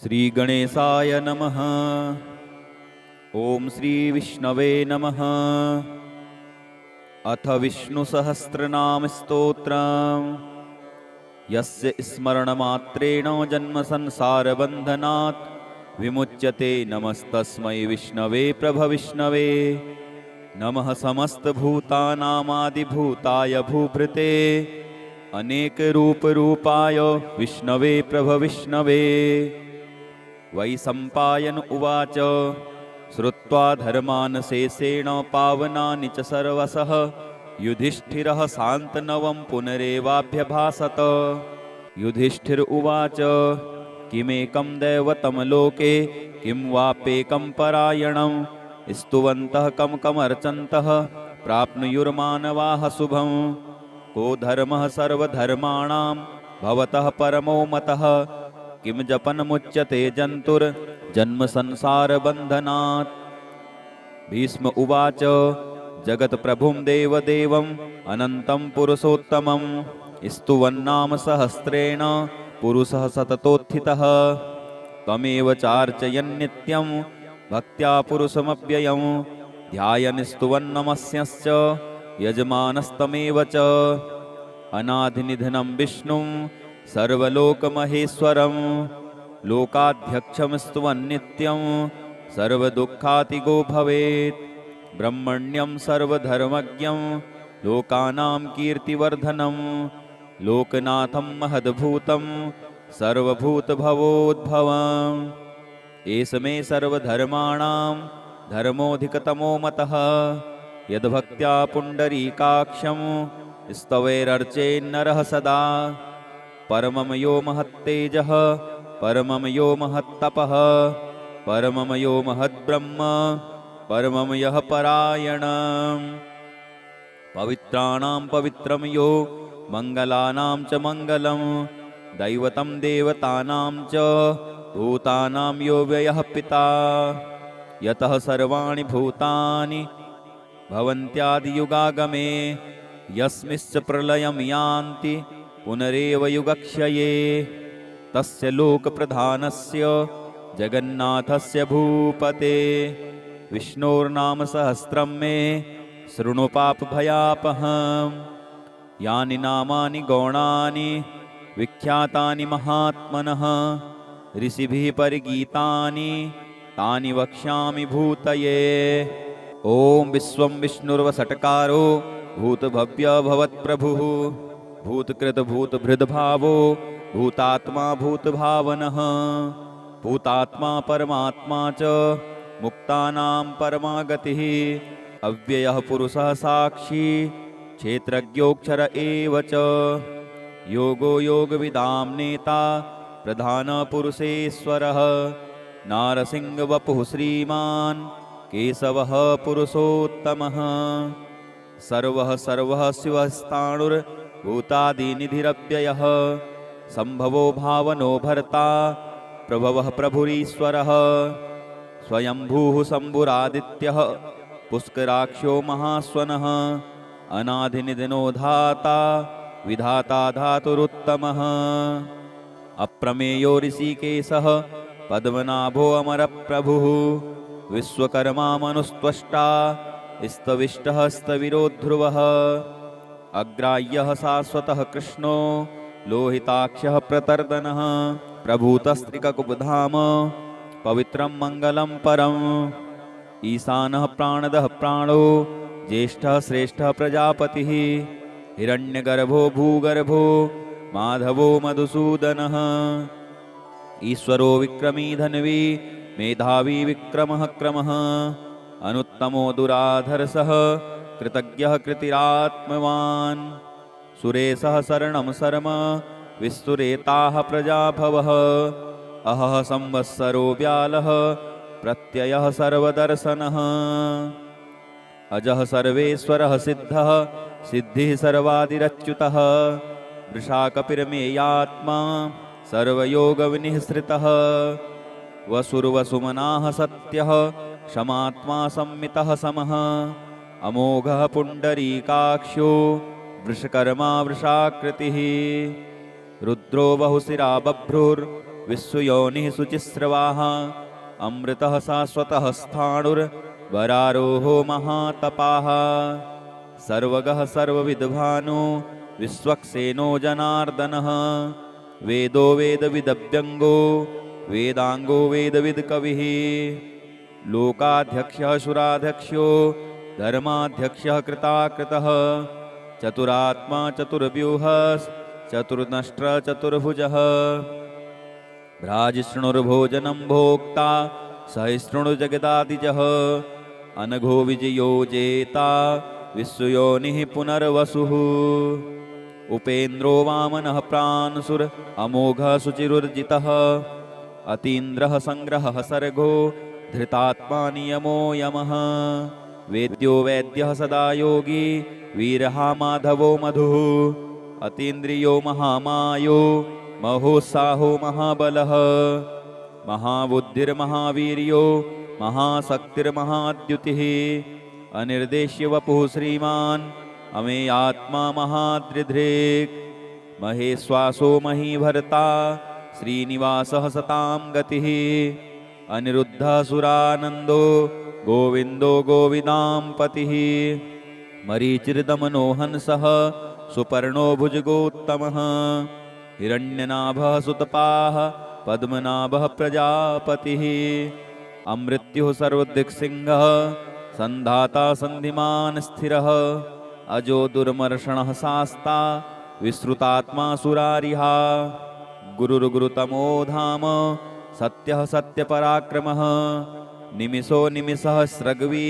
श्रीगणेशाय नमः। ॐ श्रीविष्णवे नमः। अथ विष्णुसहस्रनामस्तोत्रम्। यस्य स्मरणमात्रेण जन्मसंसारबन्धनात् विमुच्यते। नमस्तस्मै विष्णवे प्रभविष्णवे। नमः समस्तभूतानामादिभूताय भूभृते अनेकरूपरूपाय विष्णवे प्रभविष्णवे। वैशम्पायन उवाच श्रुत्वा धर्मान् शेषेण पावनानि च सर्वशः युधिष्ठिरः शान्तनवं पुनरेवाभ्यभाषत। युधिष्ठिर उवाच किमेकं दैवतं लोके किं वाप्येकं परायणं स्तुवन्तः कं कमर्चन्तः प्राप्नुयुर्मानवाः शुभं। को धर्मः सर्वधर्माणां भवतः परमो मतः किं जपनमुच्यते जन्तुर्जन्मसंसारबन्धनात्। भीष्म उवाच जगत्प्रभुं देवदेवम् अनन्तं पुरुषोत्तमं स्तुवन्नाम सहस्रेण पुरुषः सततोत्थितः। त्वमेव चार्चयन्नित्यं भक्त्या पुरुषमव्ययं ध्यायन् स्तुवन्नमस्यश्च यजमानस्तमेव च। अनादिनिधनं विष्णुं सर्वलोकमहेश्वरं लोकाध्यक्षं स्तुवन्नित्यं सर्वदुःखातिगो भवेत्। ब्रह्मण्यं सर्वधर्मज्ञं लोकानां कीर्तिवर्धनं लोकनाथं महद्भूतं सर्वभूतभवोद्भवम्। एष मे सर्वधर्माणां धर्मोऽधिकतमो मतः यद्भक्त्या पुण्डरीकाक्षं स्तवैरर्चेन्नरः सदा। परमं यो महत्तेजः परमं यो महत्तपः परमं यो महद्ब्रह्म परमं यः परायणम्। पवित्राणां पवित्रं यो मङ्गलानां च मङ्गलं दैवतं देवतानां च भूतानां यो व्ययः पिता। यतः सर्वाणि भूतानि भवन्त्यादियुगागमे यस्मिश्च प्रलयं यान्ति पुनरेव युगक्षये। तस्य लोकप्रधानस्य जगन्नाथस्य भूपते विष्णोर्नाम सहस्रं मे शृणु पापभयापहम्। यानि नामानि गौणानि विख्यातानि महात्मनः ऋषिभिः परिगीतानि तानि वक्ष्यामि भूतये। ॐ विश्वं विष्णुर्वषट्कारो भूतभव्य भवत्प्रभुः भूतकृतभूतभृद्भावो भूतात्मा भूतभावनः भूतात्मा परमात्मा च मुक्तानां परमागतिः। अव्ययः पुरुषः साक्षी क्षेत्रज्ञोऽक्षर एव च। योगो योगविदां नेता प्रधानपुरुषेश्वरः नारसिंहवपुः श्रीमान् केशवः पुरुषोत्तमः। सर्वः सर्वः शिवस्ताणुर्भूतादिनिधिरव्ययः सम्भवो भावनो भर्ता प्रभवः प्रभुरीश्वरः। स्वयंभूः शम्भुरादित्यः पुष्कराक्षो महास्वनः अनादिनिधनो धाता विधाता धातुरुत्तमः। अप्रमेयो ऋषिकेशः पद्मनाभो अमरप्रभुः विश्वकर्मा मनुस्त्वष्टा स्तविष्टः स्तविरो ध्रुवः। अग्राह्यः शाश्वतः कृष्णो लोहिताक्षः प्रतर्दनः प्रभूतस्त्रिककुबधाम पवित्रं मङ्गलं परम्। ईशानः प्राणदः प्राणो ज्येष्ठः श्रेष्ठः प्रजापतिः हिरण्यगर्भो भूगर्भो माधवो मधुसूदनः। ईश्वरो विक्रमी धन्वी मेधावी विक्रमः क्रमः अनुत्तमो दुराधर्षः कृतज्ञः कृतिरात्मवान्। सुरेशः शरणं शर्म विस्तुरेताः प्रजाभवः अहः संवत्सरो व्यालः प्रत्ययः सर्वदर्शनः। अजः सर्वेश्वरः सिद्धः सिद्धिः सर्वादिरच्युतः वृषाकपिर्मेयात्मा सर्वयोगविनिःसृतः। वसुर्वसुमनाः सत्यः क्षमात्मा संमितः समः अमोघः पुण्डरीकाक्षो वृषकर्मा वृषाकृतिः। रुद्रो बहुशिरा बभ्रुर् विश्वयोनिः शुचिस्रवाः अमृतः शाश्वतः स्थाणुर्वरारोहो महातपाः सर्वगः सर्वविद्भानो विश्वक्सेनो जनार्दनः वेदो वेदविदव्यङ्गो वेदाङ्गो वेदविद्कविः लोकाध्यक्षः सुराध्यक्षो धर्माध्यक्षः कृताकृतः चतुरात्मा चतुर्व्यूहश्चतुर्नष्ट्र चतुर्भुजः भ्राजिष्णुर्भोजनं भोक्ता सहिष्णुर्जगदादिजः अनघो विजयो जेता विश्वयोनिः पुनर्वसुः उपेन्द्रो वामनः प्राणसुर अमोघः शुचिरुर्जितः अतीन्द्रः संग्रहः सर्गो धृतात्मा नियमो यमः वेद्यो वैद्यः सदा योगी वीरः माधवो मधुः अतीन्द्रियो महामायो महोत्साहो महाबलः महाबुद्धिर्महावीर्यो महाशक्तिर्महाद्युतिः अनिर्देश्य वपुः श्रीमान् अमेयात्मा महादृधृक् महेश्वासो महीभर्ता श्रीनिवासः सतां गतिः अनिरुद्धः सुरानन्दो गोविन्दो गोविदां पतिः मरीचिर्दमनो हंसः सुपर्णो भुजगोत्तमः हिरण्यनाभः सुतपाः पद्मनाभः प्रजापतिः अमृत्युः सर्वदिक्सिंहः सन्धाता सन्धिमान् स्थिरः अजो दुर्मर्षणः शास्ता विश्रुतात्मा सुरारिहा गुरुर्गुरुतमो धाम सत्यः सत्यपराक्रमः निमिषो निमिषः स्रग्वी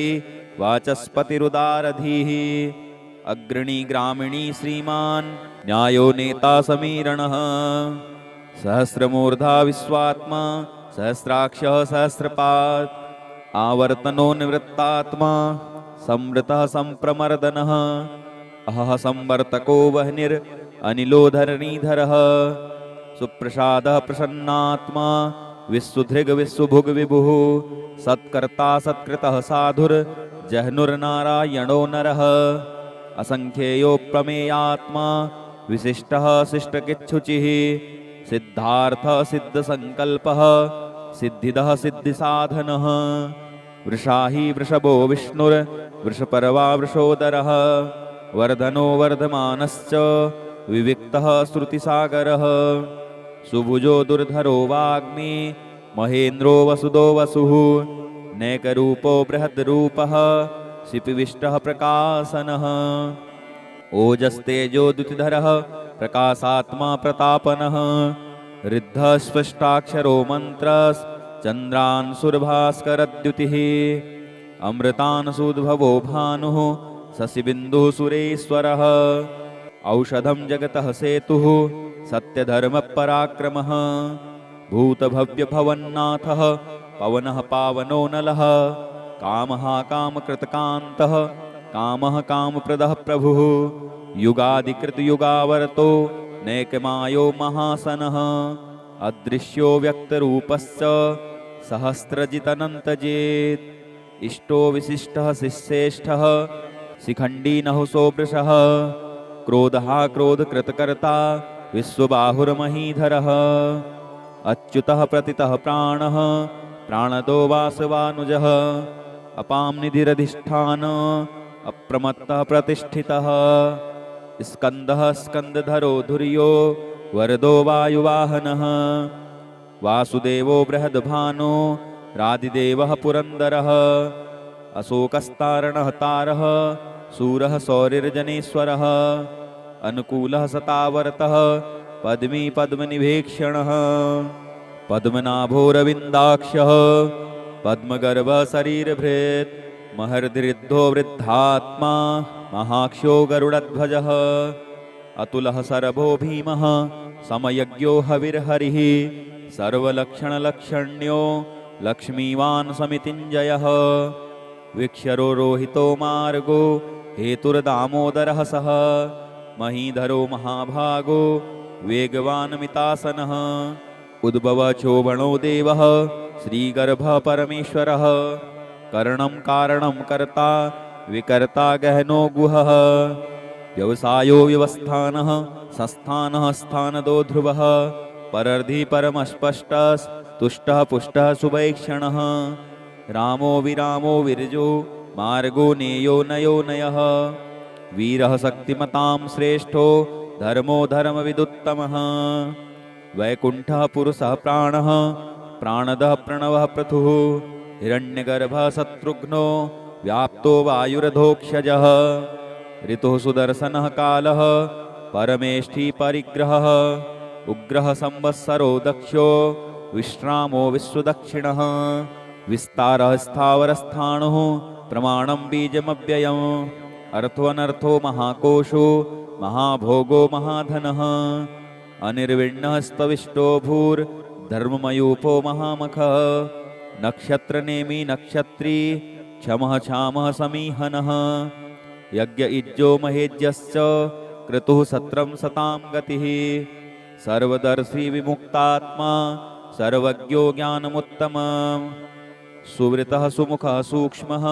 वाचस्पतिरुदारधीः अग्रणी ग्रामिणी श्रीमान् न्यायो नेता समीरणः सहस्रमूर्धा विश्वात्मा सहस्राक्षः सहस्रपात् आवर्तनो निवृत्तात्मा संवृतः संप्रमर्दनः अहः संवर्तको वह्निर् अनिलो धरणीधरः सुप्रसादः प्रसन्नात्मा विश्वधृग विश्वभुग विभुः सत्कर्ता सत्कृतः साधुर् जह्नुर्नारायणो नरः असंख्येयो प्रमेयात्मा विशिष्टः शिष्टकिच्छुचिः सिद्धार्थः सिद्धसंकल्पः सिद्धिदः सिद्धिसाधनः वृषाही वृषभो विष्णुर् वृषपर्वा वृषोदरः वर्धनो वर्धमानश्च विविक्तः श्रुतिसागरः सुभुजो दुर्धरो वाग्मी महेन्द्रो वसुदो वसुः नैकरूपो बृहद्रूपः शिपिविष्टः प्रकाशनः ओजस्तेजो द्युतिधरः प्रकाशात्मा प्रतापनः ऋद्धः स्पष्टाक्षरो मन्त्रश्चन्द्रांशुर्भास्करद्युतिः अमृतान्सूद्भवो भानुः शशिबिन्दुः सुरेश्वरः औषधं जगतः सेतुः सत्यधर्मपराक्रमः भूतभव्यभवन्नाथः पवनः पावनो नलः कामः कामकृतकान्तः कामः कामप्रदः प्रभुः युगादिकृतयुगावर्तो नैकमायो महासनः अदृश्यो व्यक्तरूपश्च सहस्रजितनन्तजेत् इष्टो विशिष्टः शिश्रेष्ठः शिखण्डी नहुसोवृषः क्रोधः क्रोधकृतकर्ता विश्वबाहुर्महीधरः अच्युतः प्रतितः प्राणः प्राणदो वासवानुजः अपां निधिरधिष्ठान अप्रमत्तः प्रतिष्ठितः स्कन्दः स्कन्दधरो धुर्यो वरदो वायुवाहनः वासुदेवो बृहद्भानो रादिदेवः पुरन्दरः अशोकस्तारणः तारः सूरः सौरिर्जनेश्वरः अनुकूलः सतावर्तः पद्मी पद्मनिभेक्षणः पद्मनाभोरविन्दाक्षः पद्मगर्भः शरीरभृत् महर्दृद्धो वृद्धात्मा महाक्षो गरुडध्वजः अतुलः सरभो भीमः समयज्ञो हविर्हरिः सर्वलक्षणलक्षण्यो लक्ष्मीवान् समितिञ्जयः विक्षरो रोहितो मार्गो हेतुर्दामोदरः सः महीधरो महाभागो वेगवान् मितासनः उद्भवः चोबणो देवः श्रीगर्भः परमेश्वरः करणं कारणं कर्ता विकर्ता गहनो गुहः व्यवसायो व्यवस्थानः संस्थानः स्थानदो ध्रुवः परर्धि परमस्पष्टस् तुष्टः पुष्टः सुभैक्षणः रामो विरामो विरजो मार्गो नेयो नयो नयः वीरः शक्तिमतां श्रेष्ठो धर्मो धर्मविदुत्तमः वैकुण्ठः पुरुषः प्राणः प्राणदः प्रणवः पृथुः हिरण्यगर्भः शत्रुघ्नो व्याप्तो वायुरधोक्षजः ऋतुः सुदर्शनः कालः परमेष्ठी परिग्रहः उग्रः संवत्सरो दक्षो विश्रामो विश्वदक्षिणः विस्तारः स्थावरस्थाणुः प्रमाणं बीजमव्ययम् अर्थोऽनर्थो महाकोशो महाभोगो महाधनः अनिर्विण्णः स्तविष्टो भूर्धर्ममयूपो महामखः नक्षत्रनेमी नक्षत्री क्षमः क्षामः समीहनः यज्ञ इज्जो महेज्यश्च क्रतुः सत्रं सतां गतिः सर्वदर्शी विमुक्तात्मा सर्वज्ञो ज्ञानमुत्तमम् सुवृतः सुमुखः सूक्ष्मः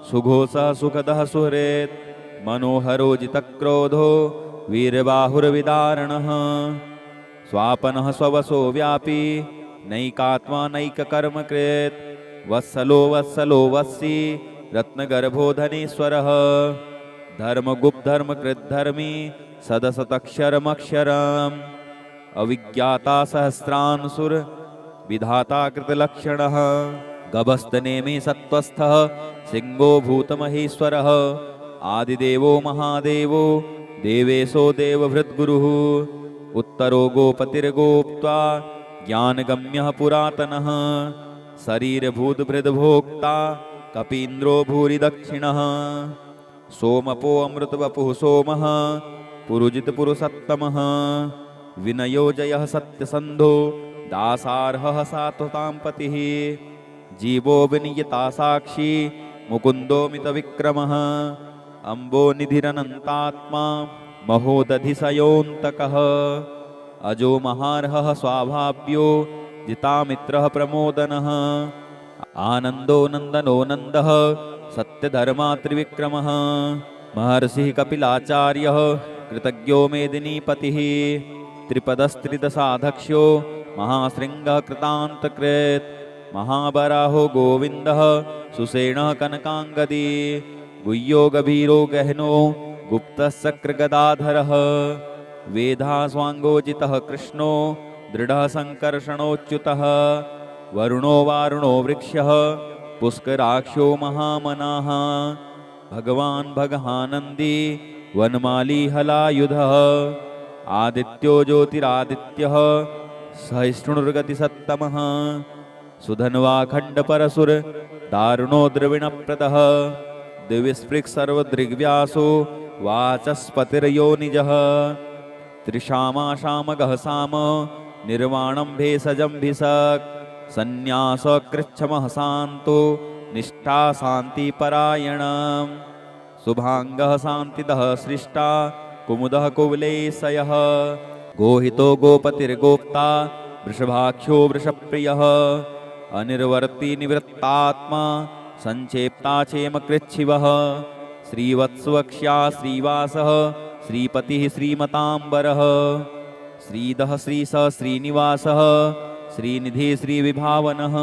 सुघोषः सुखदः सुहृत् मनोहरो जितक्रोधो वीरबाहुर्विदारणः स्वापनः स्ववसो व्यापी नैकात्मा नैककर्मकृत् वत्सलो वत्सलो वत्सी रत्नगर्भो धनेश्वरः धर्मगुप्तधर्मकृद्धर्मी सदसतक्षरमक्षरम् अविज्ञाता सहस्रांसुर विधाता कृतलक्षणः गभस्तनेमि सत्त्वस्थः सिंहो भूतमहेश्वरः आदिदेवो महादेवो देवेशो देवभृद्गुरुः उत्तरो गोपतिर्गोप्त्वा ज्ञानगम्यः पुरातनः शरीरभूतभृद्भोक्ता कपीन्द्रो भूरि दक्षिणः सोमपो अमृतवपुः सोमः पुरुजितपुरुषोत्तमः विनयो जयः सत्यसन्धो दासार्हः सात्वतां पतिः जीवो विनियता साक्षी मुकुन्दो मितविक्रमः अम्बो निधिरनन्तात्मा महोदधिसयोऽन्तकः अजो महार्हः स्वाभाव्यो जितामित्रः प्रमोदनः आनन्दो नन्दनो नन्दः सत्यधर्मा त्रिविक्रमः महर्षिः कपिलाचार्यः कृतज्ञो मेदिनीपतिः त्रिपदस्त्रिदशाध्यक्षो महाशृङ्गः कृतान्तकृत् महाबराहो गोविन्दः सुषेणः कनकाङ्गदी गुह्यो गभीरो गहनो गुप्तश्चक्रगदाधरः वेधा स्वाङ्गोजितः कृष्णो दृढः सङ्कर्षणोच्युतः वरुणो वारुणो वृक्षः पुष्कराक्षो महामनाः भगवान् भगहानन्दी वनमाली हलायुधः आदित्यो ज्योतिरादित्यः सहिष्णुर्गतिसत्तमः सुधन्वाखण्डपरसुर दारुणो द्रविणप्रदः दिविस्पृक् सर्वदृग्व्यासो वाचस्पतिर्योनिजः त्रिशामाशामगः साम निर्वाणं भेषजं भिषक् सन्न्यासकृच्छमः शान्तो निष्ठा शान्तिपरायणम् शुभाङ्गः शान्तिदः सृष्टा कुमुदः कुवलेशयः गोहितो गोपतिर्गोप्ता वृषभाख्यो वृषप्रियः अनिर्वर्ती निवृत्तात्मा संक्षेप्ता क्षेमकृच्छिवः श्रीवत्सवक्ष्या श्रीवासः श्रीपतिः श्रीमताम्बरः श्रीधः श्रीसः श्रीनिवासः श्रीनिधि श्रीविभावनः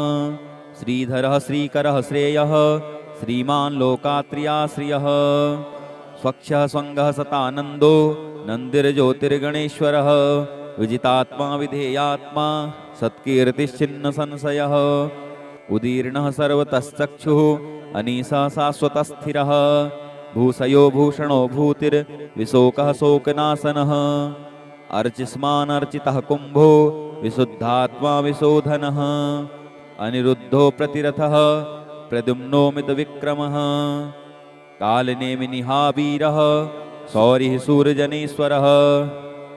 श्रीधरः श्रीकरः श्रेयः श्रीमान् लोकात्रियाश्रियः स्वक्षः स्वङ्गः सतानन्दो नन्दिर्ज्योतिर्गणेश्वरः विजितात्मा विधेयात्मा सत्कीर्तिश्चिन्न संशयः उदीर्णः सर्वतश्चक्षुः अनीशः शाश्वतस्थिरः भूषयो भूषणो भूतिर्विशोकः शोकनाशनः अर्चिस्मानर्चितः कुम्भो विशुद्धात्मा विशोधनः अनिरुद्धो प्रतिरथः प्रद्युम्नो मितविक्रमः कालनेमिनिहावीरः शौरिः सूर्यजनेश्वरः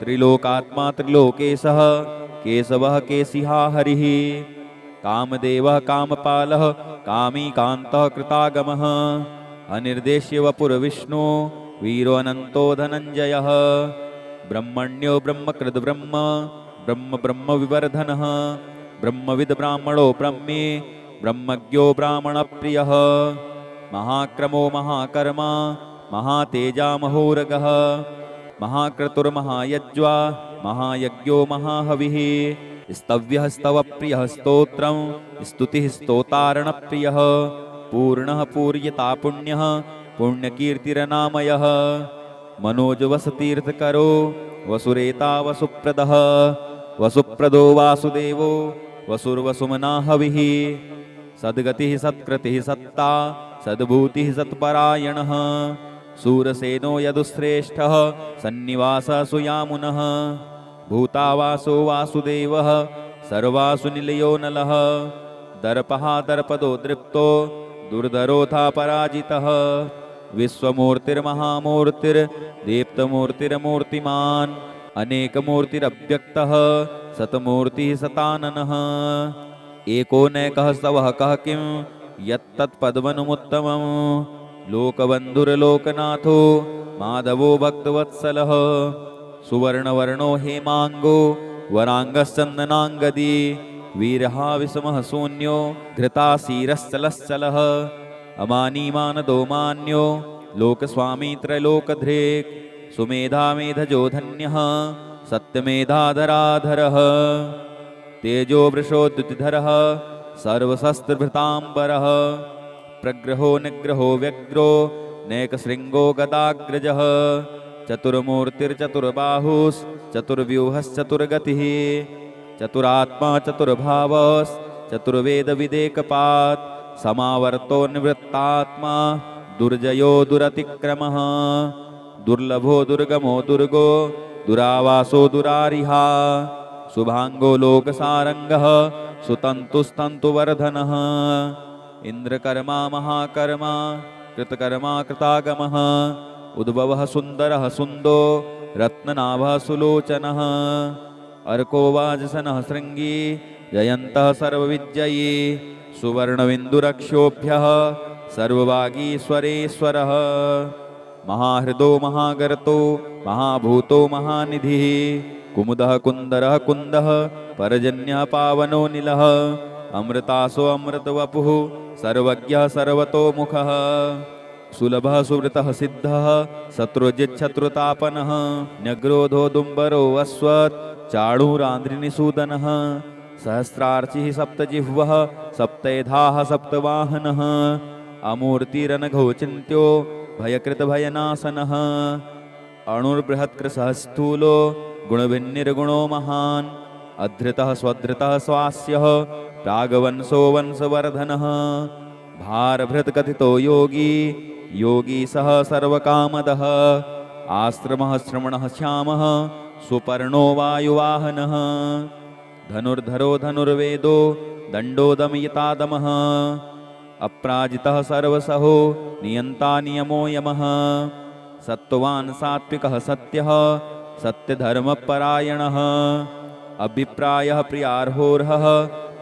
त्रिलोकात्मा त्रिलोकेशः केशवः केशिहा हरिः कामदेवः कामपालः कामीकान्तः कृतागमः अनिर्देश्य वपुर्विष्णु वीरो अनन्तो धनञ्जयः ब्रह्मण्यो ब्रह्मकृद्ब्रह्म ब्रह्म ब्रह्मविवर्धनः ब्रह्मविद् ब्राह्मणो ब्रह्मे ब्रह्मज्ञो ब्राह्मणप्रियः महाक्रमो महाकर्मा महातेजा महोरगः महाक्रतुर्महायज्वा महायज्ञो महाहविः स्तव्यः स्तवप्रियः स्तोत्रं स्तुतिः स्तोतारणप्रियः पूर्णः पूर्यता पुण्यः पुण्यकीर्तिरनामयः मनोजवसतीर्थकरो वसुरेता वसुप्रदः वसुप्रदो वासुदेवो वसुर्वसुमना हविः सद्गतिः सत्कृतिः सत्ता सद्भूतिः सत्परायणः सूरसेनो यदुश्रेष्ठः सन्निवासः सुयामुनः भूतावासो वासुदेवः सर्वासु निलयो नलः दर्पः दर्पदो दृप्तो दुर्धरोधा पराजितः विश्वमूर्तिर्महामूर्तिर्दीप्तमूर्तिर्मूर्तिमान् अनेकमूर्तिरव्यक्तः सतमूर्तिः सताननः एको नैकः स्तवः कः किं यत्तत्पद्मनुमुत्तमम् लोकबन्धुर्लोकनाथो माधवो भक्तवत्सलः सुवर्णवर्णो हेमाङ्गो वराङ्गश्चन्दनाङ्गदी वीरहा विषमः शून्यो घृताशीरश्चलश्चलः अमानीमानदो मान्यो लोकस्वामी त्रैलोकधृक् सुमेधामेधजो धन्यः सत्यमेधाधराधरः तेजो वृषोद्युतिधरः सर्वशस्त्रभृताम्बरः प्रग्रहो निग्रहो व्यग्रो नैकशृङ्गो गदाग्रजः चतुर्मूर्तिर्चतुर्बाहुश्चतुर्व्यूहश्चतुर्गतिः चतुरात्मा चतुर्भावश्चतुर्वेदविदेकपात् समावर्तो निवृत्तात्मा दुर्जयो दुरतिक्रमः दुर्लभो दुर्गमो दुर्गो दुरावासो दुरारिहा शुभांगो लोकसारंगः सुतन्तुस्तन्तुवर्धनः इंद्रकर्मा महाकर्मा कृतकर्मा कृतागमः उद्भवः सुन्दरः सुन्दो रत्ननाभः सुलोचनः अर्को वाजसनः शृङ्गी जयन्तः सर्वविजयी सुवर्णविन्दुरक्षोभ्यः सर्ववागीश्वरेश्वरः महाहृदो महागर्तो महाभूतो महानिधिः कुमुदः कुन्दरः कुन्दः परजन्यः पावनो नीलः अमृतासो अमृतवपुः सर्वज्ञः सर्वतोमुखः सुलभः सुवृतः सिद्धः शत्रुजिच्छत्रुतापनः न्यग्रोधो दुम्बरो अश्वत् चाणूरान्ध्रिनिसूदनः सहस्रार्चिः सप्तजिह्वः सप्तैधाः सप्तवाहनः अमूर्तिरनघो चिन्त्यो भयकृतभयनाशनः अणुर्बृहत्कृशः स्थूलो गुणभिन्निर्गुणो महान् अधृतः स्वधृतः स्वास्यः प्रागवंशो वंशवर्धनः भारभृतकथितो योगी योगी सः सर्वकामदः आश्रमः श्रमणः श्यामः सुपर्णो वायुवाहनः धनुर्धरो धनुर्वेदो दण्डो दमयितादमः अपराजितः सर्वसहो नियन्ता नियमो यमः सत्त्वान् सात्विकः सत्यः सत्यधर्मपरायणः अभिप्रायः प्रियार्होर्हः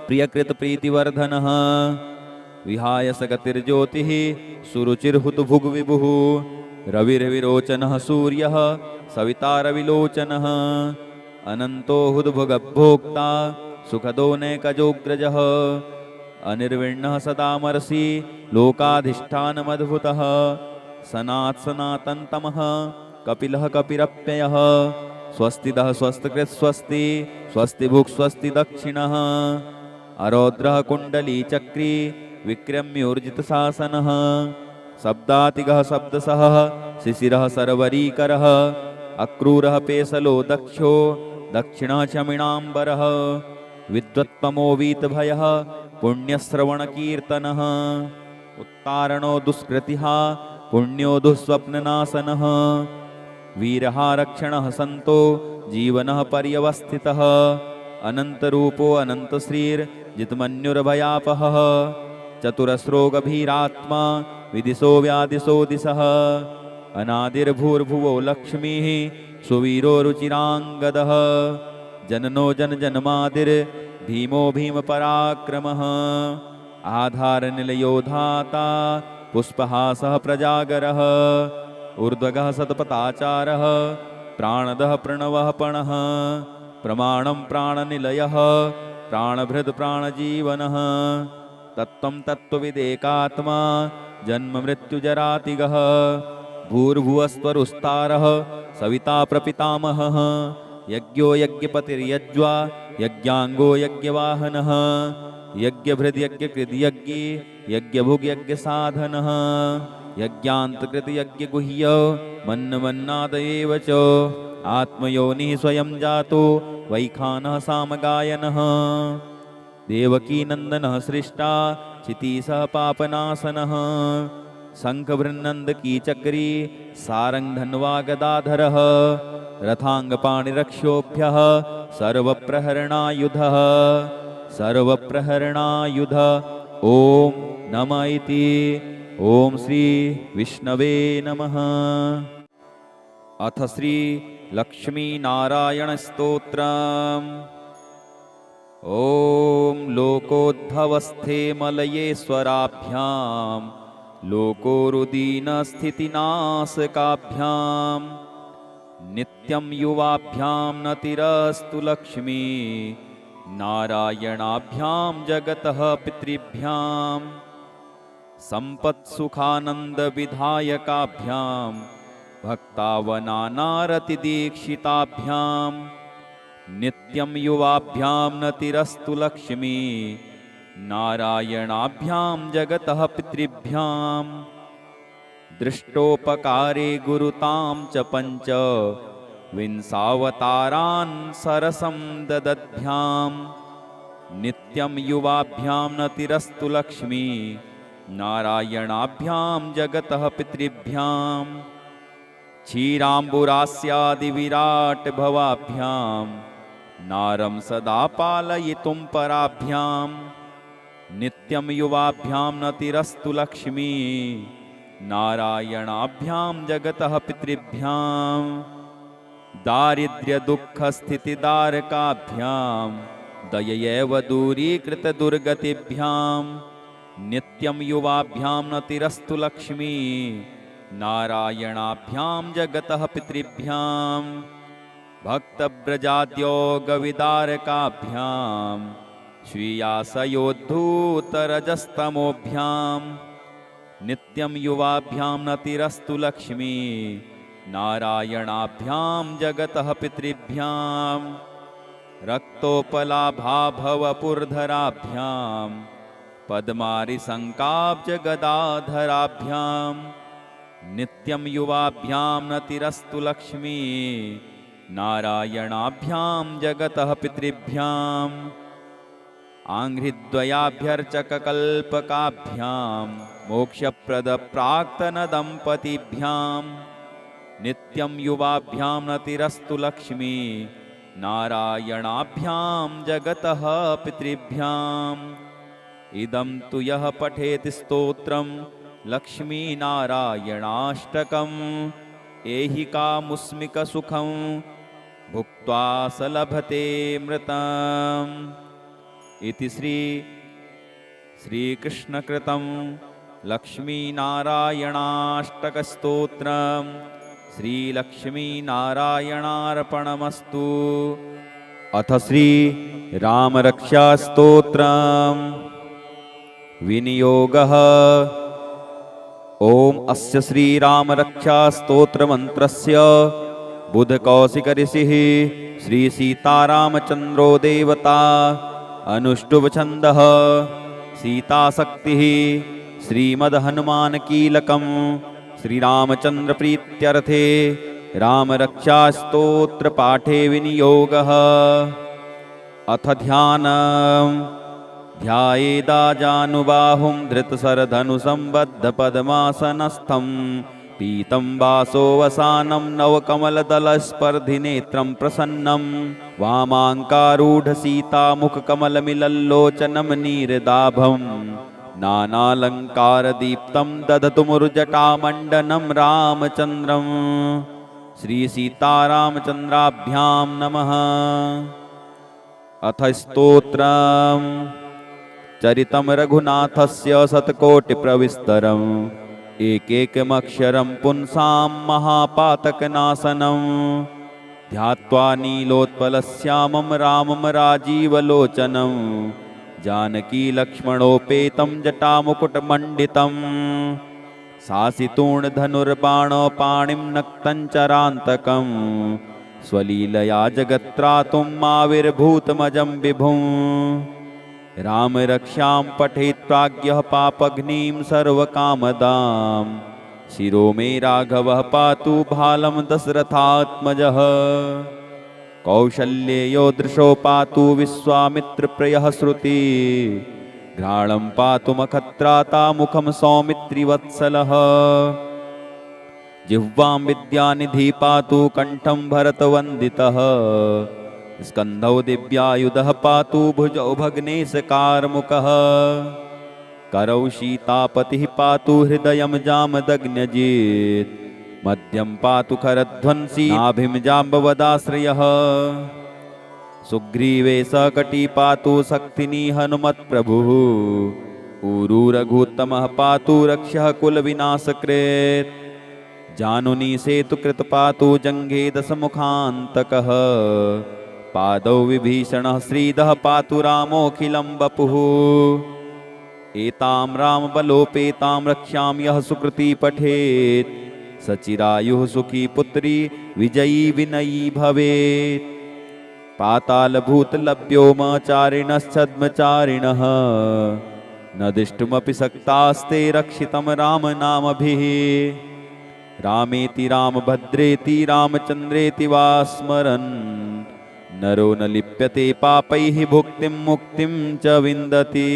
प्रियकृतप्रीतिवर्धनः विहाय सगतिर्ज्योतिः सुरुचिर्हुतभुग्विभुः रविर्विरोचनः सूर्यः सवितारविलोचनः अनन्तो हुद्भुगभोक्ता सुखदो नैकजोग्रजः अनिर्विण्णः सदामर्षि लोकाधिष्ठानमद्भुतः सनातनतमः कपिलः कपिरप्ययः स्वस्तिदः स्वस्तिकृत् स्वस्ति स्वस्तिभुक् स्वस्ति दक्षिणः अरौद्रः कुण्डलीचक्री विक्रम्योर्जितशासनः शब्दातिगः शब्दसः शिशिरः सर्वरीकरः अक्रूरः पेशलो दक्षो दक्षिणः शमिणाम्बरः विद्वत्तमो वीतभयः पुण्यश्रवणकीर्तनः उत्तारणो दुष्कृतिः पुण्यो दुःस्वप्ननाशनः वीरः रक्षणः सन्तो जीवनः पर्यवस्थितः अनन्तरूपो अनन्तश्रीर्जितमन्युर्भयापहः चतुरस्रो गभीरात्मा विदिशो व्यादिशो दिशः अनादिर्भूर्भुवो लक्ष्मीः सुवीरो रुचिराङ्गदः जननो जनजन्मादिर्भीमो भीमपराक्रमः आधारनिलयो धाता पुष्पहासः प्रजागरः ऊर्ध्वगः सतपथाचारः प्राणदः प्रणवः पणः प्रमाणं प्राणनिलयः प्राणभृद् प्राणजीवनः तत्त्वं तत्त्वविदेकात्मा जन्ममृत्युजरातिगः भूर्भुवस्वरुस्तारः सविता प्रपितामहः यज्ञो यज्ञपतिर्यज्वा यज्ञांगो यज्ञवाहनः यज्ञभृद्यज्ञकृद्यज्ञे यज्ञभुग्यज्ञसाधनः यज्ञान्तकृतयज्ञगुह्य मन्नमन्नादयेव च आत्मयोनिः स्वयं जातो वैखानः सामगायनः देवकीनन्दनः सृष्टा क्षितीसः पापनाशनः शङ्खभृन्नन्दकीचक्री सारङ्गधन्वागदाधरः रथाङ्गपाणिरक्षोभ्यः सर्वप्रहरणायुधः सर्वप्रहरणायुध ॐ नमः इति। ॐ श्री विष्णवे नमः। अथ श्री लक्ष्मीनारायणस्तोत्रम्। ॐ लोकोद्भवस्थे मलयेश्वराभ्यां लोकोरुदीनस्थितिनाशकाभ्यां नित्यं युवाभ्यां नतिरस्तु लक्ष्मी नारायणाभ्यां जगतः पितृभ्यां सम्पत्सुखानन्दविधायकाभ्यां भक्तावनानारतिदीक्षिताभ्यां नित्यं युवाभ्यां नतिरस्तु लक्ष्मी नारायणाभ्यां जगतः पितृभ्यां दृष्टोपकारे गुरुतां च पञ्च विंसावतारान् सरसं ददद्भ्यां नित्यं युवाभ्यां नतिरस्तु लक्ष्मी नारायणाभ्यां जगतः पितृभ्यां क्षीराम्बुरास्यादिविराट भवाभ्यां नारं सदा पालयितुं पराभ्यां नित्यं युवाभ्यां नतिरस्तु लक्ष्मी नारायणाभ्यां जगतः पितृभ्यां दारिद्र्यदुःखस्थितिदारकाभ्यां दययैव दूरीकृतदुर्गतिभ्यां नित्यं युवाभ्यां नतिरस्तु लक्ष्मी नारायणाभ्यां जगतः पितृभ्यां भक्तव्रजाद्योगविदारकाभ्यां श्रीयासयोद्धूतरजस्तमोभ्यां नित्यं युवाभ्यां नतिरस्तु लक्ष्मी नारायणाभ्यां जगतः पितृभ्यां रक्तोपलाभाभवपुर्धराभ्यां पद्मारिसङ्काब्जगदाधराभ्यां नित्यं युवाभ्यां नतिरस्तु लक्ष्मी नारायणाभ्यां जगतः पितृभ्यां आङ्घ्रिद्वयाभ्यर्चककल्पकाभ्यां मोक्षप्रदप्राक्तनदम्पतिभ्यां नित्यं युवाभ्यां नतिरस्तु लक्ष्मी नारायणाभ्यां जगतः पितृभ्याम् इदं तु यः पठेति स्तोत्रं लक्ष्मीनारायणाष्टकम् ऐहिकामुस्मिकसुखं भुक्त्वा स लभते मृतम् इति श्रीकृष्णकृतं लक्ष्मीनारायणाष्टकस्तोत्रं श्रीलक्ष्मीनारायणार्पणमस्तु। अथ श्रीरामरक्षास्तोत्रम् विनियोगः। ॐ अस्य श्रीरामरक्षास्तोत्रमन्त्रस्य बुधकौशिकऋषिः श्रीसीतारामचन्द्रो देवता अनुष्टुप्छन्दः सीताशक्तिः श्रीमद्हनुमानकीलकं श्रीरामचन्द्रप्रीत्यर्थे रामरक्षास्तोत्रपाठे विनियोगः। अथ ध्यानम्। ध्यायेदाजानुबाहुं धृतशरधनुसम्बद्धपद्मासनस्थं पीतं वासोऽवसानं नवकमलदलस्पर्धिनेत्रं प्रसन्नं वामाङ्कारूढसीतामुखकमलमिलल्लोचनं नीरदाभं नानालङ्कारदीप्तं दधतुमुर्जटामण्डनं रामचन्द्रं श्रीसीतारामचन्द्राभ्यां नमः। अथ स्तोत्रम् चरितं रघुनाथस्य शतकोटिप्रविस्तरम् एकैकमक्षरं पुंसां महापातकनाशनं ध्यात्वा नीलोत्पलश्यामं रामं राजीवलोचनं जानकीलक्ष्मणोपेतं जटामुकुटमण्डितं सासितूर्णधनुर्बाणपाणिं नक्तं चरान्तकं स्वलीलया जगत्त्रातुम् आविर्भूतमजं विभुं राम रक्षां पठेत् प्राज्ञः पापघ्नीं सर्वकामदां शिरो मे राघवः पातु भालं दशरथात्मजः कौशल्येयो दृशो पातु विश्वामित्रप्रियः श्रुति घ्राणं पातु मखत्राता मुखं सौमित्रिवत्सलः जिह्वां विद्यानिधि पातु कण्ठं भरतवन्दितः स्कन्धौ दिव्यायुधः पातु भुजौ भग्नेशकारमुकः करौ सीतापतिः पातु हृदयं जामदग्न्यजित् मध्यं पातु खरध्वंसी नाभिं जाम्बवदाश्रयः सुग्रीवे सकटी पातु शक्तिनी हनुमत्प्रभुः ऊरू रघुत्तमः पातु रक्षः कुलविनाशकृत् जानुनी सेतुकृत पातु जङ्घे दशमुखान्तकः पादौ विभीषणः श्रीदः पातु रामोऽखिलं वपुः एतां रामबलोपेतां रक्ष्यां यः सुकृती पठेत् सचिरायुः सुखी पुत्री विजयी विनयी भवेत् पातालभूतलभ्यो मचारिणश्छद्मचारिणः न दिष्टुमपि सक्तास्ते रक्षितं रामनामभिः रामेति रामभद्रेति रामचन्द्रेति वा स्मरन् नरो न लिप्यते पापैः भुक्तिं मुक्तिं च विन्दति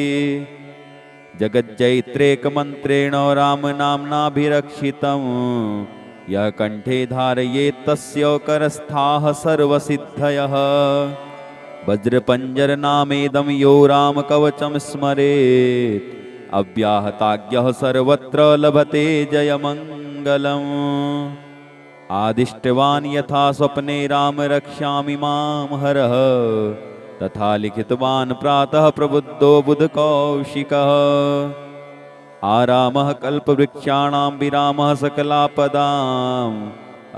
जगज्जैत्रेकमन्त्रेण रामनाम्नाभिरक्षितं यः कण्ठे धारयेत् तस्य करस्थाः सर्वसिद्धयः वज्रपञ्जरनामेदं यो रामकवचं स्मरेत् अव्याहताज्ञः सर्वत्र लभते जयमङ्गलम् आदिष्टवान् यथा स्वप्ने राम रक्ष्यामि मां हरः तथा लिखितवान् प्रातः प्रबुद्धो बुधकौशिकः आरामः कल्पवृक्षाणां विरामः सकलापदाम्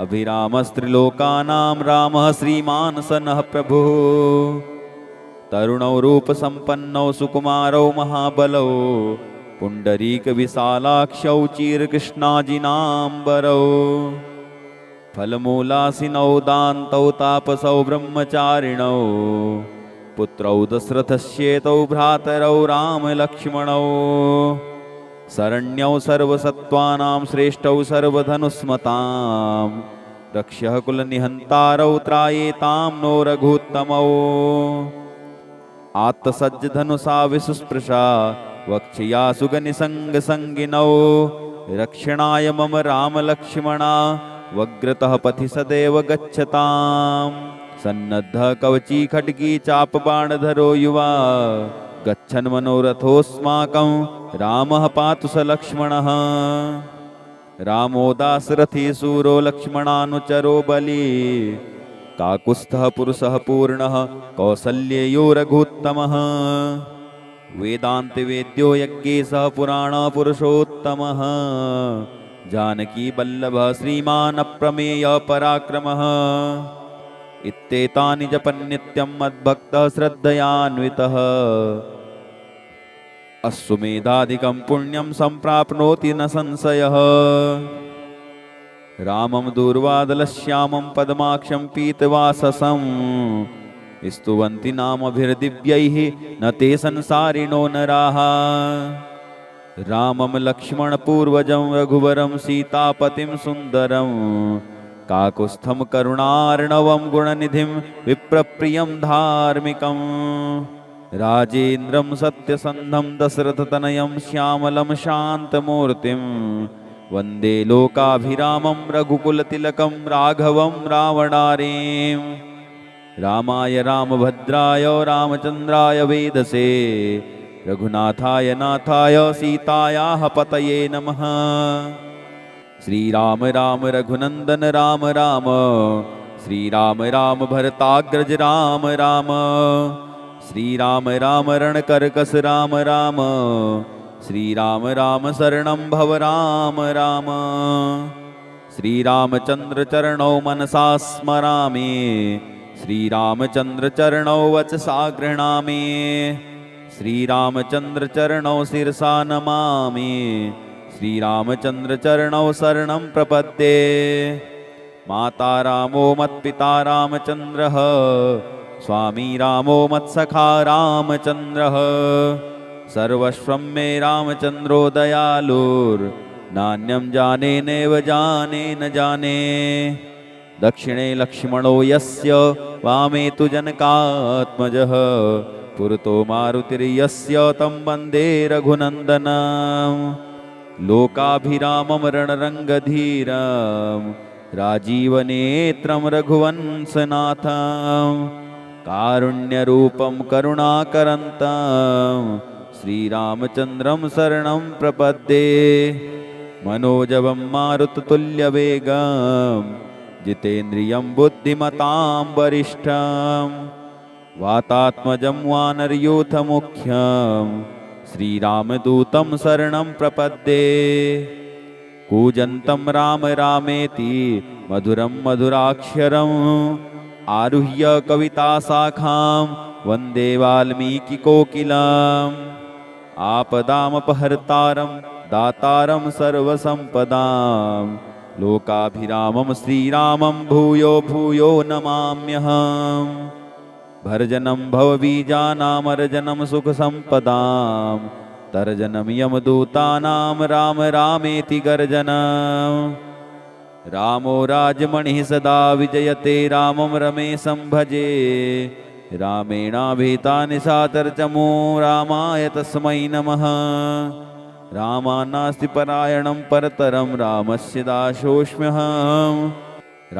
अभिरामस्त्रिलोकानां रामः श्रीमान् स नः प्रभुः तरुणौ रूपसम्पन्नौ सुकुमारौ महाबलौ पुण्डरीकविशालाक्षौ चीरकृष्णाजिनाम्बरौ फलमूलासिनौ दान्तौ तापसौ ब्रह्मचारिणौ पुत्रौ दशरथस्येतौ भ्रातरौ रामलक्ष्मणौ शरण्यौ सर्वसत्त्वानां श्रेष्ठौ सर्वधनुस्मतां रक्ष्यः कुलनिहन्तारौ त्रायेतां नो रघुत्तमौ आत्तसज्जधनुषा विसुस्पृशा वक्ष्या सुगनिसङ्गसङ्गिनौ रक्षणाय मम रामलक्ष्मणा वग्रतः पथि सदैव गच्छताम् सन्नद्धः कवची खड्गी चापबाणधरो युवा गच्छन् मनोरथोऽस्माकं रामः पातु स लक्ष्मणः रामो दाशरथी सूरो लक्ष्मणानुचरो बली काकुत्स्थः पुरुषः पूर्णः कौसल्येयो रघुत्तमः वेदान्तवेद्यो यज्ञेशः पुराणपुरुषोत्तमः जानकी वल्लभः श्रीमान् अप्रमेयः पराक्रमः इत्येतानि जपन्नित्यं मद्भक्तः श्रद्धयान्वितः अश्वमेधाधिकं पुण्यं सम्प्राप्नोति न संशयः रामं दूर्वादलश्यामं पद्माक्षं पीतवाससं स्तुवन्ति नामभिर्दिव्यैः न ते संसारिणो नराः रामं लक्ष्मणपूर्वजं रघुवरं सीतापतिं सुन्दरं काकुत्स्थं करुणार्णवं गुणनिधिं विप्रप्रियं धार्मिकं राजेन्द्रं सत्यसन्धं दशरथतनयं श्यामलं शान्तमूर्तिं वन्दे लोकाभिरामं रघुकुलतिलकं राघवं रावणारीं रामाय रामभद्राय रामचन्द्राय वेदसे रघुनाथाय नाथाय सीतायाः पतये नमः श्रीराम राम रघुनन्दन राम राम श्रीराम राम भरताग्रज राम राम श्रीराम राम रणकर्कश राम राम श्रीराम राम शरणं भव राम राम श्रीरामचन्द्र चरणौ मनसा स्मरामि श्रीरामचन्द्र चरणौ वचसा गृह्णामि श्रीरामचन्द्र चरणौ शिरसा नमामि श्रीरामचन्द्र चरणौ शरणं प्रपद्ये माता रामो मत्पिता रामचन्द्रः स्वामी रामो मत्सखा रामचन्द्रः सर्वस्वं मे रामचन्द्रो दयालुर्नान्यं जाने नैव जाने न जाने दक्षिणे लक्ष्मणो यस्य वामे तु जनकात्मजः पुरतो मारुतिर्यस्य तं वन्दे रघुनन्दनं लोकाभिरामं रणरङ्गधीरं राजीवनेत्रं रघुवंशनाथं कारुण्यरूपं करुणाकरन्तं श्रीरामचन्द्रं शरणं प्रपद्ये मनोजवं मारुततुल्यवेगं जितेन्द्रियं बुद्धिमतां वरिष्ठं वातात्मजं वानरयूथमुख्यं श्रीरामदूतं शरणं प्रपद्ये कूजन्तं राम रामेति मधुरं मधुराक्षरम् आरुह्य कविताशाखां वन्दे वाल्मीकिकोकिलम् आपदामपहर्तारं दातारं सर्वसम्पदां लोकाभिरामं श्रीरामं भूयो भूयो नमाम्यहम् भर्जनं भवबीजानामर्जनं सुखसम्पदां तर्जनं यमदूतानां राम रामेति गर्जनं रामो राजमणिः सदा विजयते रामं रमेशं भजे रामेणाभिता निशाचरचमो रामाय तस्मै नमः रामानास्ति परायणं परतरं रामस्य दासोऽस्म्यहम्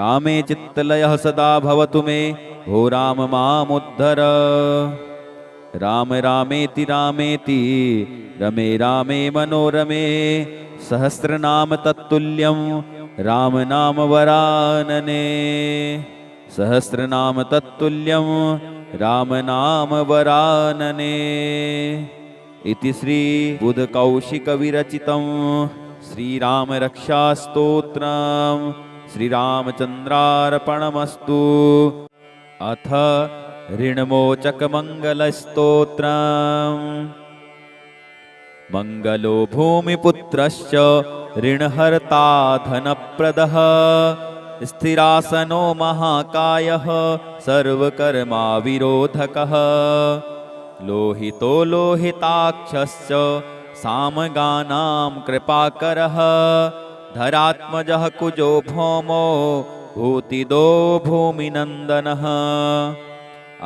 रामे चित्तलयः सदा भवतु मे भो राम मामुद्धर राम रामेति रामेति रमे रामे मनोरमे सहस्रनाम तत्तुल्यं राम नाम वरानने सहस्रनाम तत्तुल्यं राम नाम वरानने इति श्री बुधकौशिकविरचितं श्रीरामरक्षास्तोत्रं श्रीरामचन्द्रार्पणमस्तु। अथ ऋणमोचकमङ्गलस्तोत्रम् मङ्गलो भूमिपुत्रश्च ऋणहर्ता धनप्रदः स्थिरासनो महाकायः सर्वकर्माविरोधकः लोहितो लोहिताक्षश्च सामगानां कृपाकरः धरात्मजः कुजो भौमो भूतिदो भूमिनन्दनः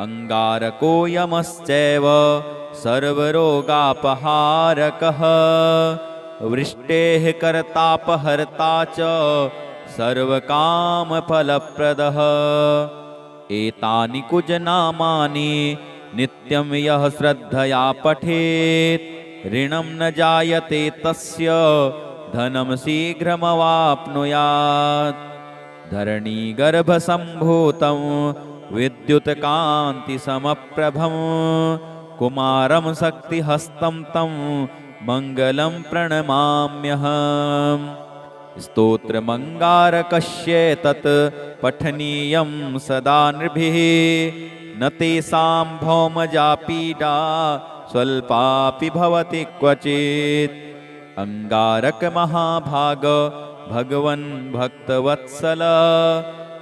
अङ्गारको यमश्चैव सर्वरोगापहारकः वृष्टेः कर्तापहर्ता च सर्वकामफलप्रदः एतानि कुजनामानि नित्यं यः श्रद्धया पठेत् ऋणं न जायते तस्य धनं शीघ्रमवाप्नुयात् धरणीगर्भसम्भूतं विद्युत्कान्तिसमप्रभं कुमारं शक्तिहस्तं तं मङ्गलं प्रणमाम्यहम् स्तोत्रमङ्गारकस्येतत् पठनीयं सदा नृभिः न तेषां भौमजा पीडा स्वल्पापि भवति क्वचित् अङ्गारकमहाभाग भगवन् भक्तवत्सल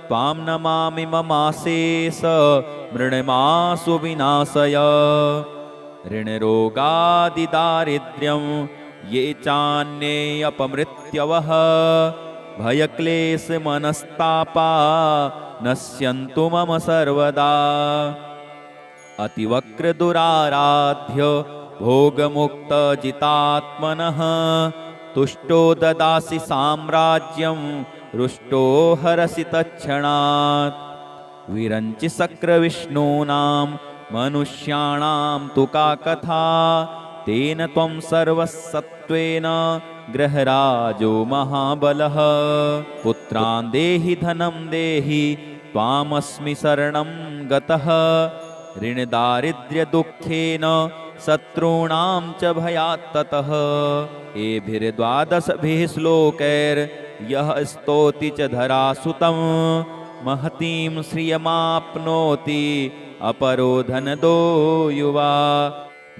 त्वां नमामि ममाशेष मृण्मासु विनाशय ऋणरोगादिदारिद्र्यं ये चान्ये अपमृत्यवः भयक्लेशमनस्तापा नश्यन्तु मम सर्वदा अतिवक्रदुराराध्य भोगमुक्तजितात्मनः तुष्टो ददासि साम्राज्यं रुष्टो हरसि तत्क्षणात् विरञ्चि शक्रविष्णूनां मनुष्याणां तु का कथा तेन त्वं सर्वसत्त्वेन गृहराजो महाबलः पुत्रान् देहि धनं देहि त्वामस्मि शरणं गतः ऋणदारिद्र्यदुःखेन शत्रूणां च भयात् ततः एभिर्द्वादशभिः श्लोकैर्यः स्तौति च धरासुतं महतीं श्रियमाप्नोति अपरो धनदो युवा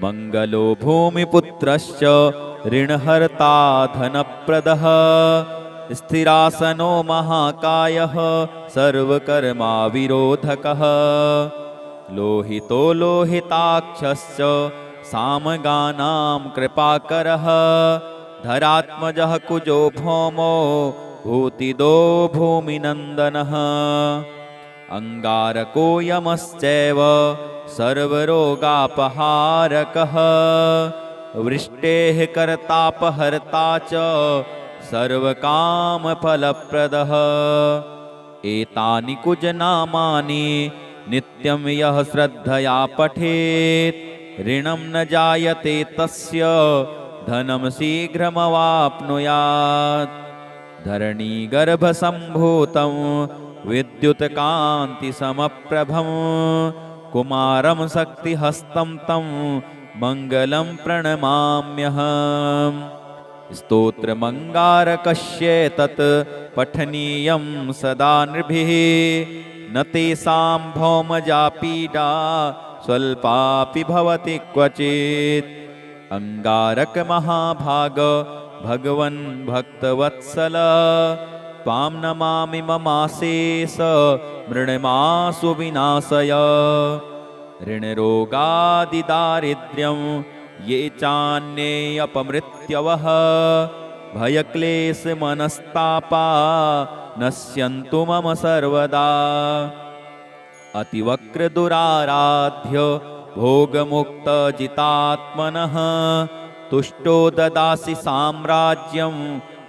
मङ्गलो भूमिपुत्रश्च ऋणहर्ता धनप्रदः स्थिरासनो महाकायः सर्वकर्माविरोधकः लोहितो लोहिताक्षश्च सामगानां कृपाकरः धरात्मजः कुजो भौमो भूतिदो भूमिनन्दनः अंगारको यमश्चैव सर्वरोगापहारकः वृष्टेः कर्तापहर्ता च सर्वकामफलप्रदः एतानि कुजनामानि नित्यं यः श्रद्धया पठेत् ऋणं न जायते तस्य धनं शीघ्रमवाप्नुयात् धरणीगर्भसम्भूतं विद्युत्कान्तिसमप्रभं कुमारं शक्तिहस्तं तं मङ्गलं प्रणमाम्यहम् स्तोत्रमङ्गारकस्येतत् पठनीयं सदा नृभिः न तेषां भौमजा पीडा स्वल्पापि भवति क्वचित् अंगारकमहाभाग भगवन् भक्तवत्सल त्वां नमामि ममाशेष मृण्मासु विनाशय ऋणरोगादिदारिद्र्यं ये चान्ये अपमृत्यवः भयक्लेशमनस्तापा नश्यन्तु मम सर्वदा अतिवक्रदुराराध्य भोगमुक्तजितात्मनः तुष्टो ददासि साम्राज्यं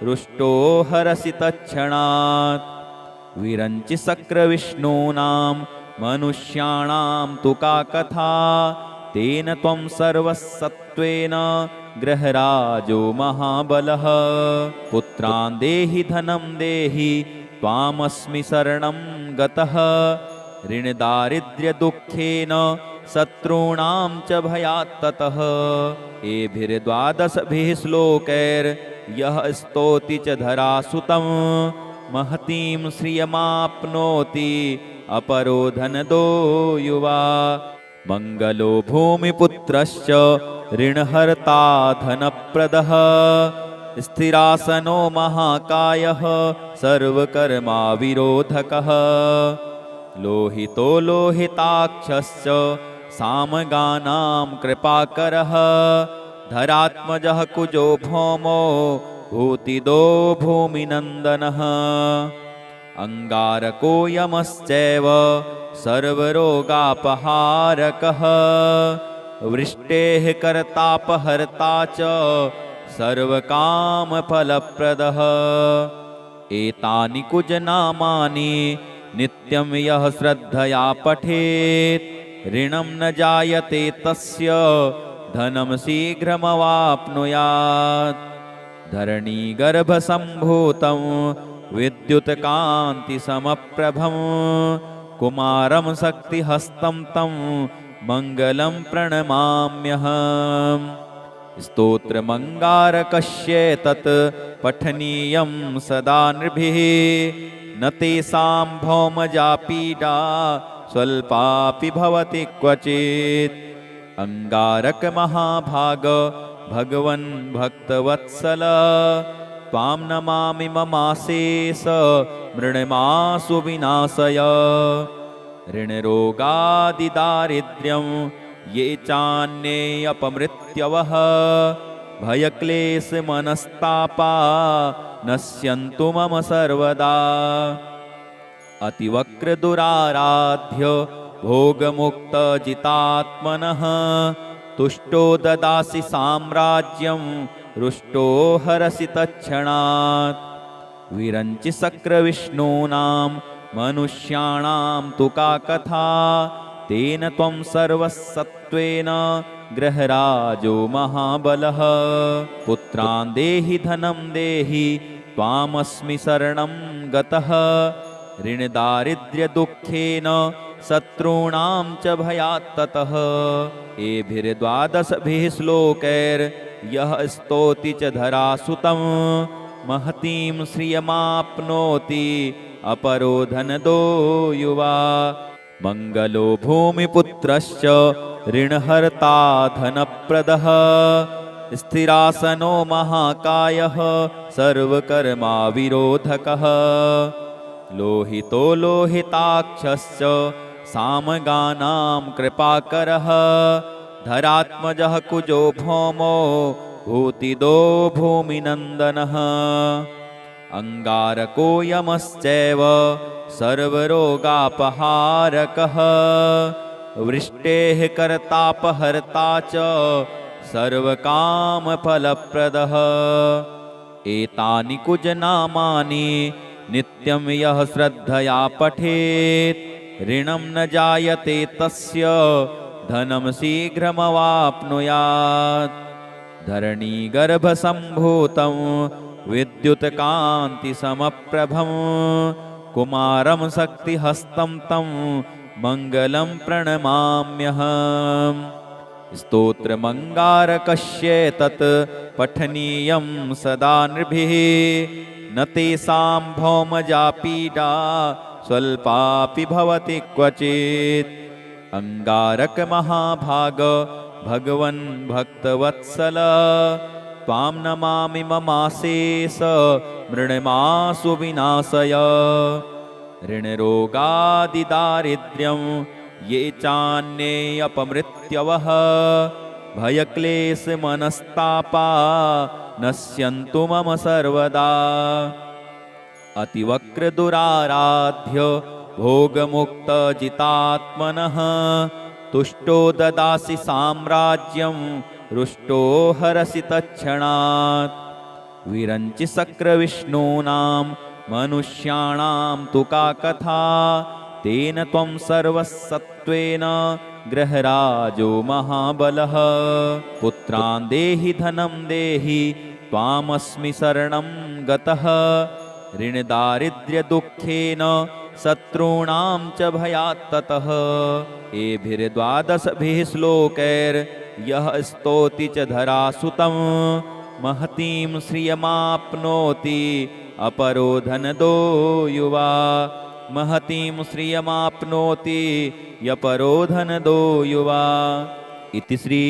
रुष्टो हरसि तत्क्षणात् विरञ्चि शक्रविष्णूनां मनुष्याणां तु का कथा तेन त्वं सर्वसत्त्वेन गृहराजो महाबलः पुत्रान् देहि धनं देहि त्वामस्मि शरणं गतः ऋणदारिद्र्यदुःखेन शत्रूणां च भयात् ततः एभिर्द्वादशभिः श्लोकैर्यः स्तौति च धरासुतं महतीं श्रियमाप्नोति अपरो धनदो युवा मङ्गलो भूमिपुत्रश्च ऋणहर्ता धनप्रदः स्थिरासनो महाकायः सर्वकर्माविरोधकः लोहितो लोहिताक्षश्च सामगानां कृपाकरः धरात्मजः कुजो भौमो भूतिदो भूमिनन्दनः अंगारको यमश्चैव सर्वरोगापहारकः वृष्टेः कर्तापहर्ता च सर्वकामफलप्रदः एतानि कुजनामानि नित्यं यः श्रद्धया पठेत् ऋणं न जायते तस्य धनं शीघ्रमवाप्नुयात् धरणीगर्भसम्भूतं विद्युत्कान्तिसमप्रभं कुमारं शक्तिहस्तं तं मङ्गलं प्रणमाम्यहम् स्तोत्रमङ्गारकस्येतत् पठनीयं सदा नृभिः न तेषां भौमजा पीडा स्वल्पापि भवति क्वचित् अंगारकमहाभाग भगवन् भक्तवत्सल त्वां नमामि ममाशेष मृण्मासु विनाशय ऋणरोगादिदारिद्र्यं ये चान्ये अपमृत्यवः भयक्लेशमनस्तापा नश्यन्तु मम सर्वदा अतिवक्रदुराराध्य भोगमुक्तजितात्मनः तुष्टो ददासि साम्राज्यं रुष्टो हरसि तत्क्षणात् विरञ्चि शक्रविष्णूनां मनुष्याणां तु का कथा तेन त्वं सर्वसत्त्वेन गृहराजो महाबलः पुत्रान् देहि धनं देहि त्वामस्मि शरणं गतः ऋणदारिद्र्यदुःखेन शत्रूणां च भयात् ततः एभिर्द्वादशभिः श्लोकैर्यः स्तौति च धरासुतं महतीं श्रियमाप्नोति अपरो धनदो युवा मङ्गलो भूमिपुत्रश्च ऋणहर्ता धनप्रदः स्थिरासनो महाकायः सर्वकर्माविरोधकः लोहितो लोहिताक्षश्च सामगानां कृपाकरः धरात्मजः कुजो भौमो भूतिदो भूमिनन्दनः अंगारको यमश्चैव सर्वरोगापहारकः वृष्टेः कर्तापहर्ता च सर्वकामफलप्रदः एतानि कुजनामानि नित्यं यः श्रद्धया पठेत् ऋणं न जायते तस्य धनं शीघ्रमवाप्नुयात् धरणीगर्भसम्भूतं विद्युत्कान्तिसमप्रभं कुमारं शक्तिहस्तं तं मङ्गलं प्रणमाम्यहम् स्तोत्रमङ्गारकस्येतत् पठनीयं सदा नृभिः न तेषां भौमजा पीडा स्वल्पापि भवति क्वचित् अंगारकमहाभाग भगवन् भक्तवत्सल त्वां नमामि ममाशेष मृण्मासु विनाशय ऋणरोगादिदारिद्र्यं ये चान्ये अपमृत्यवः भयक्लेशमनस्तापा नश्यन्तु मम सर्वदा अतिवक्रदुराराध्य भोगमुक्तजितात्मनः तुष्टो ददासि साम्राज्यं रुष्टो हरसि तत्क्षणात् विरञ्चि शक्रविष्णूनां मनुष्याणां तु का कथा तेन त्वं सर्वसत्त्वेन ग्रहराजो महाबलः पुत्रान् देहि धनं देहि त्वामस्मि शरणं गतः ऋणदारिद्र्यदुःखेन शत्रूणां च भयात् ततः एभिर्द्वादशभिः श्लोकैर्यः स्तौति च धरासुतं महतीं श्रियमाप्नोति अपरो धनदो युवा महतीं श्रियमाप्नोति यपरो धनदो युवा इति श्री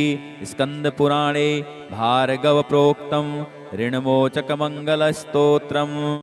स्कंदपुराणे भार्गव प्रोक्तं ऋणमोचकमङ्गलस्तोत्रम्।